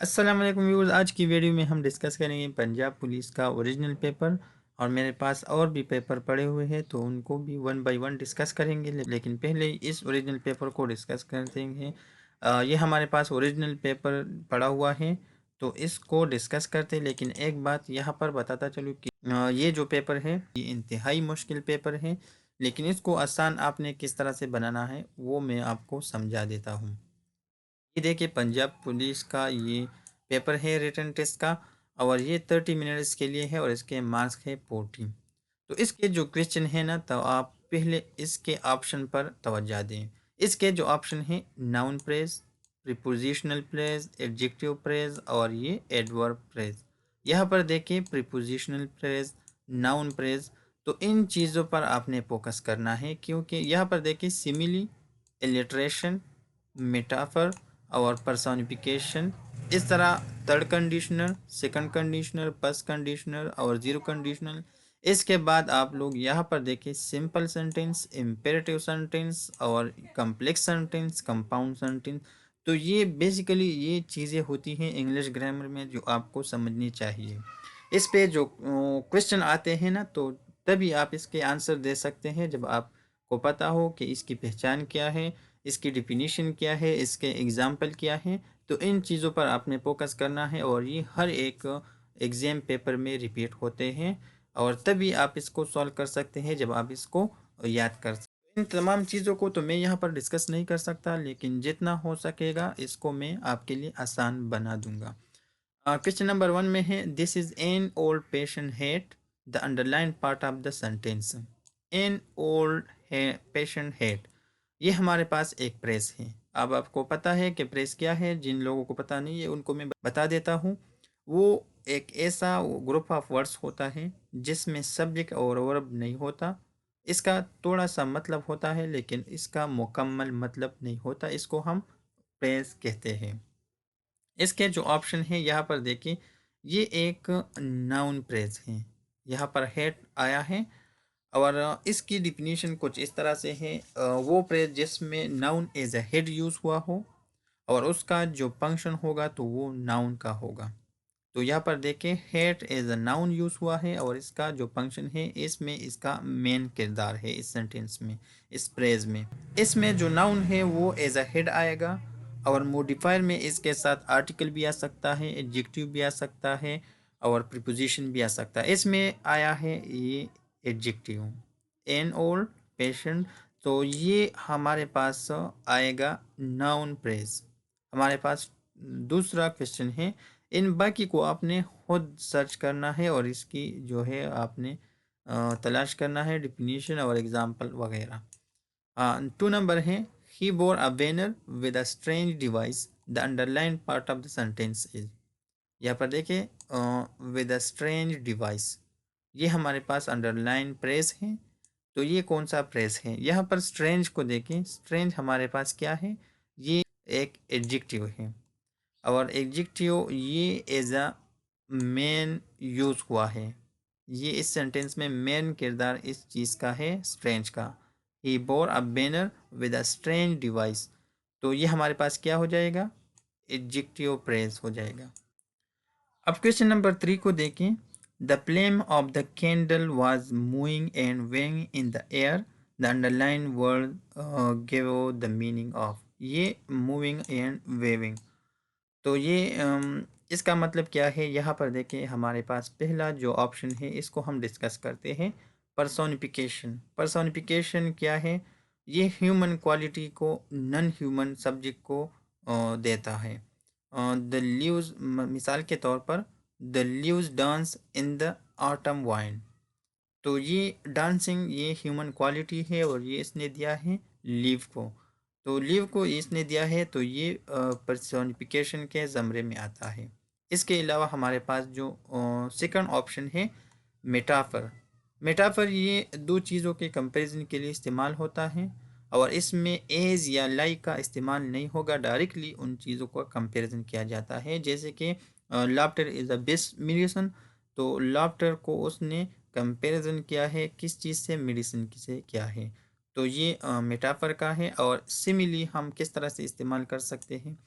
अस्सलाम वालेकुम व्यूअर्स। आज की वीडियो में हम डिस्कस करेंगे पंजाब पुलिस का ओरिजिनल पेपर। और मेरे पास और भी पेपर पड़े हुए हैं तो उनको भी वन बाय वन डिस्कस करेंगे, लेकिन पहले इस ओरिजिनल पेपर को डिस्कस करते हैं। ये हमारे पास ओरिजिनल पेपर पड़ा हुआ है तो इसको डिस्कस करते हैं। लेकिन एक बात यहाँ पर बताता चलूँ कि ये जो पेपर है ये इंतहाई मुश्किल पेपर है, लेकिन इसको आसान आपने किस तरह से बनाना है वो मैं आपको समझा देता हूँ। ये देखिए पंजाब पुलिस का ये पेपर है रिटन टेस्ट का, और ये 30 मिनट्स के लिए है और इसके मार्क्स है 40। तो इसके जो क्वेश्चन है ना, तो आप पहले इसके ऑप्शन पर तवज्जो दें। इसके जो ऑप्शन है noun phrase, prepositional phrase, adjective phrase और ये एडवर्ब फ्रेज। यहाँ पर देखिए प्रीपोजिशनल फ्रेज, नाउन फ्रेज, तो इन चीज़ों पर आपने फोकस करना है, क्योंकि यहाँ पर देखिए सिमिली, इलिट्रेशन, मेटाफर और पर्सोनिफिकेशन, इस तरह third conditioner, second conditioner, first conditioner और जीरो कंडीशनल। इसके बाद आप लोग यहाँ पर देखिए सिंपल सेंटेंस, इम्पेरेटिव सेंटेंस और कम्प्लेक्स सेंटेंस, कंपाउंड सेंटेंस। तो ये बेसिकली ये चीज़ें होती हैं इंग्लिश ग्रामर में जो आपको समझनी चाहिए। इस पे जो क्वेश्चन आते हैं ना, तो तभी आप इसके आंसर दे सकते हैं जब आपको पता हो कि इसकी पहचान क्या है, इसकी डिफिनीशन क्या है, इसके एग्जाम्पल क्या है। तो इन चीज़ों पर आपने फोकस करना है और ये हर एक एग्ज़ाम पेपर में रिपीट होते हैं, और तभी आप इसको सॉल्व कर सकते हैं जब आप इसको याद कर सकते। इन तमाम चीज़ों को तो मैं यहाँ पर डिस्कस नहीं कर सकता, लेकिन जितना हो सकेगा इसको मैं आपके लिए आसान बना दूंगा। क्वेश्चन नंबर 1 में है this is an old patient hate the underline part of the sentence. An old patient hate, ये हमारे पास एक प्रेस है। अब आपको पता है कि प्रेस क्या है, जिन लोगों को पता नहीं है उनको मैं बता देता हूँ। वो एक ऐसा ग्रुप ऑफ वर्ड्स होता है जिसमें सब्जेक्ट और वर्ब नहीं होता। इसका थोड़ा सा मतलब होता है लेकिन इसका मुकम्मल मतलब नहीं होता, इसको हम प्रेस कहते हैं। इसके जो ऑप्शन है यहाँ पर देखिए, ये एक नाउन फ्रेज है। यहाँ पर हेड आया है और इसकी डिफिनीशन कुछ इस तरह से है, वो फ्रेज जिसमें noun as a head use हुआ हो और उसका जो फंक्शन होगा तो वो नाउन का होगा। तो यहाँ पर देखें head as a noun use हुआ है और इसका जो फंक्शन है इसमें इसका मेन किरदार है इस सेंटेंस में, इस फ्रेज में। इसमें जो नाउन है वो एज अ हेड आएगा, और मॉडिफायर में इसके साथ आर्टिकल भी आ सकता है, एडजेक्टिव भी आ सकता है और प्रीपोजिशन भी आ सकता है। इसमें आया है ये एडजेक्टिव, एन ओल्ड पेशेंट, तो ये हमारे पास आएगा नाउन फ्रेज। हमारे पास दूसरा क्वेश्चन है, इन बाकी को आपने खुद सर्च करना है और इसकी जो है आपने तलाश करना है डिफिनीशन और एग्जाम्पल वगैरह। 2 नंबर है he bore a banner with a strange device the underline part of the sentence is. यहाँ पर देखिए विद अ स्ट्रेंज डिवाइस, ये हमारे पास अंडरलाइन प्रेस है। तो ये कौन सा प्रेस है, यहाँ पर स्ट्रेंज को देखें, स्ट्रेंज हमारे पास क्या है, ये एक एडजेक्टिव है और एग्जेक्टिव ये एज अ मेन यूज हुआ है। ये इस सेंटेंस में मेन किरदार इस चीज़ का है, स्ट्रेंज का। He bore a banner with a strange device, तो ये हमारे पास क्या हो जाएगा, एग्जेक्टिव प्रेज हो जाएगा। अब क्वेश्चन नंबर 3 को देखें, the flame of the candle was moving and weighing in the air the underline word give the meaning of. ये मूविंग एंड वेविंग, तो ये इसका मतलब क्या है, यहाँ पर देखें हमारे पास पहला जो ऑप्शन है इसको हम डिस्कस करते हैं। पर्सोनिफिकेशन, पर्सोनिफिकेशन क्या है, ये ह्यूमन क्वालिटी को नॉन ह्यूमन सब्जेक्ट को देता है। द लीव्स, मिसाल के तौर पर the leaves dance in the autumn wine, तो ये डांसिंग ये ह्यूमन क्वालिटी है और ये इसने दिया है लीव को। तो लीव को इसने दिया है तो ये पर्सोनिफिकेशन के ज़मरे में आता है। इसके अलावा हमारे पास जो सेकंड ऑप्शन है मेटाफर। मेटाफर ये दो चीज़ों के कंपैरिजन के लिए इस्तेमाल होता है और इसमें एज या लाइक का इस्तेमाल नहीं होगा, डायरेक्टली उन चीज़ों का कंपैरिजन किया जाता है। जैसे कि laughter is the best medicine, तो लाफ्टर को उसने कंपैरिजन किया है किस चीज़ से, मेडिसिन से क्या है। तो ये मेटाफर का है। और सिमिली हम किस तरह से इस्तेमाल कर सकते हैं,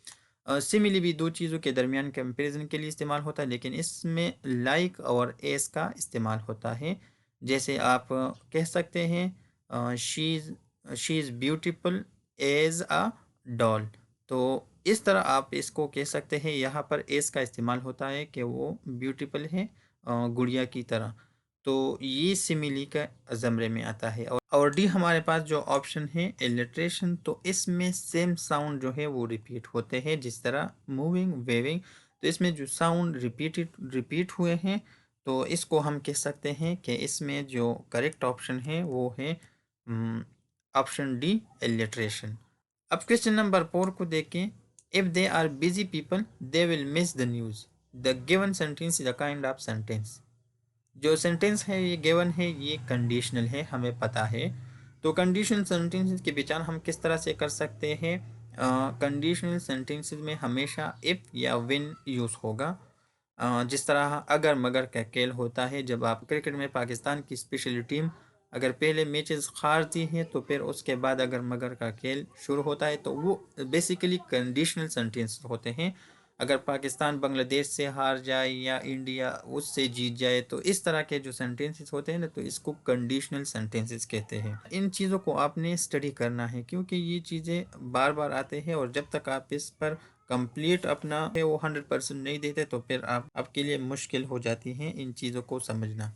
सिमिली भी दो चीज़ों के दरमियान कंपैरिजन के लिए इस्तेमाल होता है, लेकिन इसमें लाइक और एस का इस्तेमाल होता है। जैसे आप कह सकते हैं she is beautiful as a doll. तो इस तरह आप इसको कह सकते हैं, यहाँ पर एस का इस्तेमाल होता है कि वो ब्यूटीफुल है गुड़िया की तरह। तो ये सिमिली का ज़मरे में आता है। और डी हमारे पास जो ऑप्शन है इलिट्रेशन, तो इसमें सेम साउंड जो है वो रिपीट होते हैं, जिस तरह मूविंग, वेविंग। तो इसमें जो साउंड रिपीट हुए हैं, तो इसको हम कह सकते हैं कि इसमें जो करेक्ट ऑप्शन है वो है ऑप्शन डी इलिट्रेशन। अब क्वेश्चन नंबर 4 को देखें। If they are busy people they will miss the news. The given sentence is a kind of sentence. जो सेंटेंस है ये गिवन है, ये कंडीशनल है, हमें पता है। तो कंडीशनल सेंटेंसेस की पहचान हम किस तरह से कर सकते हैं? कंडीशनल सेंटेंसेस में हमेशा इफ़ या व्हेन यूज़ होगा। जिस तरह अगर मगर का खेल होता है, जब आप क्रिकेट में पाकिस्तान की स्पेशल टीम अगर पहले मैचेस हारती है तो फिर उसके बाद अगर मगर का खेल शुरू होता है, तो वो बेसिकली कंडीशनल सेंटेंस होते हैं। अगर पाकिस्तान बांग्लादेश से हार जाए या इंडिया उससे जीत जाए, तो इस तरह के जो सेंटेंसेस होते हैं ना, तो इसको कंडीशनल सेंटेंसेस कहते हैं। इन चीज़ों को आपने स्टडी करना है, क्योंकि ये चीज़ें बार बार आते हैं और जब तक आप इस पर कंप्लीट अपना वो 100% नहीं देते, तो फिर आपके लिए मुश्किल हो जाती है इन चीज़ों को समझना।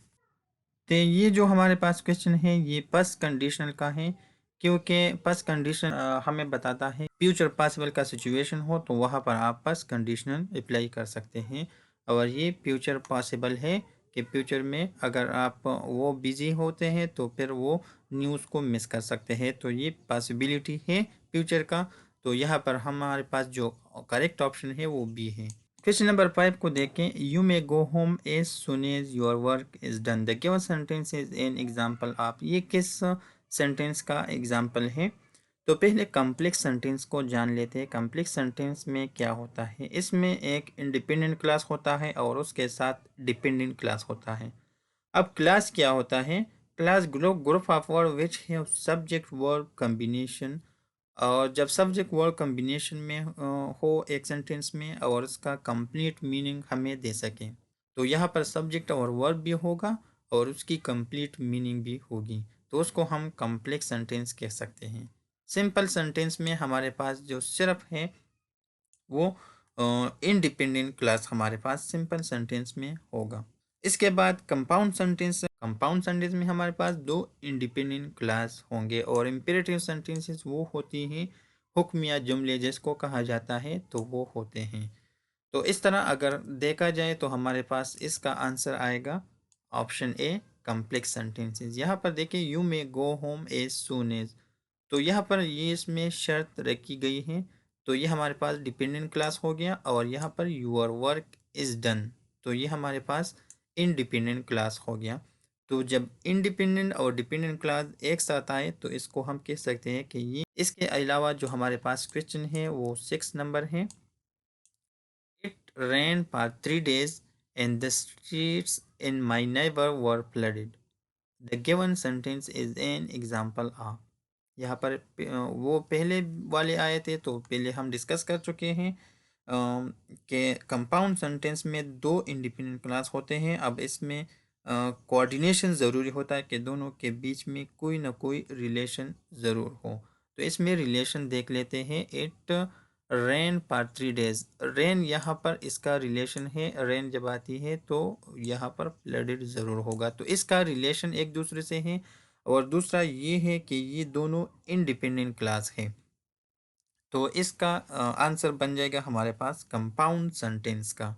तो ये जो हमारे पास क्वेश्चन है ये पस्ट कंडीशनल का है, क्योंकि पस्ट कंडीशन हमें बताता है फ्यूचर पॉसिबल का सिचुएशन हो तो वहाँ पर आप पस्ट कंडीशनल अप्लाई कर सकते हैं। और ये फ्यूचर पॉसिबल है कि फ्यूचर में अगर आप वो बिजी होते हैं तो फिर वो न्यूज़ को मिस कर सकते हैं, तो ये पॉसिबिलिटी है फ्यूचर का। तो यहाँ पर हमारे पास जो करेक्ट ऑप्शन है वो बी है। क्वेश्चन नंबर 5 को देखें। You may go home as soon as your work is done. The given sentence is an example of. ये किस सेंटेंस का एग्जाम्पल है? तो पहले कम्प्लेक्स सेंटेंस को जान लेते हैं। कम्प्लेक्स सेंटेंस में क्या होता है? इसमें एक इंडिपेंडेंट क्लास होता है और उसके साथ डिपेंडेंट क्लास होता है। अब क्लास क्या होता है? Class group of word which है सब्जेक्ट वर्ब कम्बिनेशन। और जब सब्जेक्ट वर्ड कम्बिनेशन में हो एक सेंटेंस में और उसका कंप्लीट मीनिंग हमें दे सकें, तो यहाँ पर सब्जेक्ट और वर्ब भी होगा और उसकी कंप्लीट मीनिंग भी होगी, तो उसको हम कम्प्लेक्स सेंटेंस कह सकते हैं। सिंपल सेंटेंस में हमारे पास जो सिर्फ है वो इंडिपेंडेंट क्लास हमारे पास सिंपल सेंटेंस में होगा। इसके बाद कंपाउंड सेंटेंस में हमारे पास दो इंडिपेंडेंट क्लास होंगे और इम्पेरेटिव सेंटेंसेस वो होती हैं हुक्म या जुमले जिसको कहा जाता है, तो वो होते हैं। तो इस तरह अगर देखा जाए तो हमारे पास इसका आंसर आएगा ऑप्शन ए कम्प्लेक्स सेंटेंसेस। यहाँ पर देखिए you may go home as soon as, तो यहाँ पर ये इसमें शर्त रखी गई है, तो ये हमारे पास डिपेंडेंट क्लास हो गया। और यहाँ पर यूर वर्क इज़ डन, तो ये हमारे पास इंडिपेंडेंट क्लास हो गया। तो जब इंडिपेंडेंट और डिपेंडेंट क्लास एक साथ आए तो इसको हम कह सकते हैं कि ये। इसके अलावा जो हमारे पास क्वेश्चन है वो 6 नंबर है। It rain for 3 days and the streets in my neighbor were flooded. The given sentence is an example of. यहाँ पर वो पहले वाले आए थे तो पहले हम डिस्कस कर चुके हैं कि कंपाउंड सेंटेंस में दो इंडिपेंडेंट क्लास होते हैं। अब इसमें कोऑर्डिनेशन ज़रूरी होता है कि दोनों के बीच में कोई ना कोई रिलेशन ज़रूर हो। तो इसमें रिलेशन देख लेते हैं। It rain for 3 days, rain यहाँ पर इसका रिलेशन है, रेन जब आती है तो यहाँ पर फ्लडेड ज़रूर होगा, तो इसका रिलेशन एक दूसरे से है। और दूसरा ये है कि ये दोनों इंडिपेंडेंट क्लास है, तो इसका आंसर बन जाएगा हमारे पास कंपाउंड सेंटेंस का।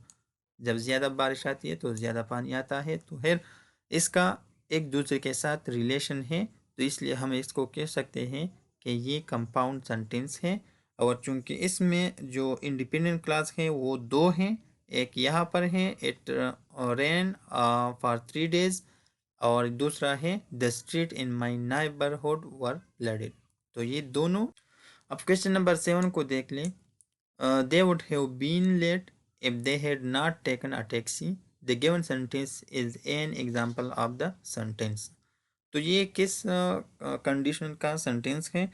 जब ज़्यादा बारिश आती है तो ज़्यादा पानी आता है, तो फिर इसका एक दूसरे के साथ रिलेशन है, तो इसलिए हम इसको कह सकते हैं कि ये कंपाउंड सेंटेंस है। और चूंकि इसमें जो इंडिपेंडेंट क्लास है वो दो हैं, एक यहाँ पर है इट रेन फॉर 3 days और दूसरा है the street in my neighbourhood were flooded. तो ये दोनों। अब क्वेश्चन नंबर 7 को देख लें। They would have been late if they had not taken a taxi. The given sentence is an example of the sentence. तो ये किस कंडीशन का सेंटेंस है?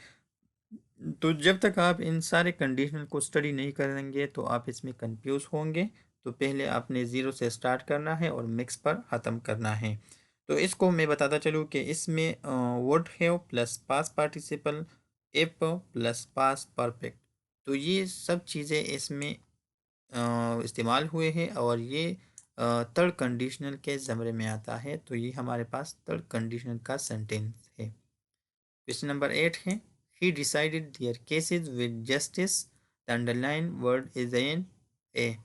तो जब तक आप इन सारे कंडीशनल को स्टडी नहीं करेंगे तो आप इसमें कंफ्यूज होंगे। तो पहले आपने ज़ीरो से स्टार्ट करना है और मिक्स पर ख़त्म करना है। तो इसको मैं बताता चलूँ कि इसमें would have plus past participle, if plus past perfect, तो ये सब चीज़ें इसमें इस्तेमाल हुए हैं और ये थर्ड कंडीशनल के ज़मरे में आता है। तो ये हमारे पास थर्ड कंडीशनल का सेंटेंस है। क्वेश्चन नंबर 8 है, he decided their cases with justice, the underline word is an a.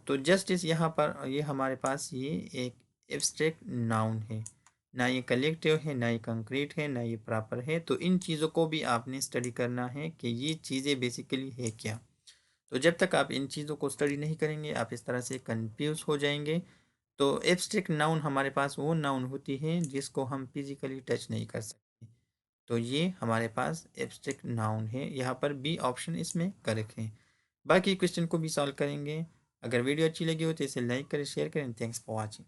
तो जस्टिस यहाँ पर ये हमारे पास ये एक एब्स्ट्रैक्ट नाउन है, ना ये कलेक्टिव है, ना ये कंक्रीट है, ना ये प्रॉपर है। तो इन चीज़ों को भी आपने स्टडी करना है कि ये चीज़ें बेसिकली है क्या। तो जब तक आप इन चीज़ों को स्टडी नहीं करेंगे आप इस तरह से कंफ्यूज हो जाएंगे। तो एब्स्ट्रैक्ट नाउन हमारे पास वो नाउन होती है जिसको हम फिजिकली टच नहीं कर सकते। तो ये हमारे पास एब्स्ट्रैक्ट नाउन है, यहाँ पर बी ऑप्शन इसमें करेक्ट है। बाकी क्वेश्चन को भी सॉल्व करेंगे। अगर वीडियो अच्छी लगी हो तो इसे लाइक करें, शेयर करें। Thanks for watching.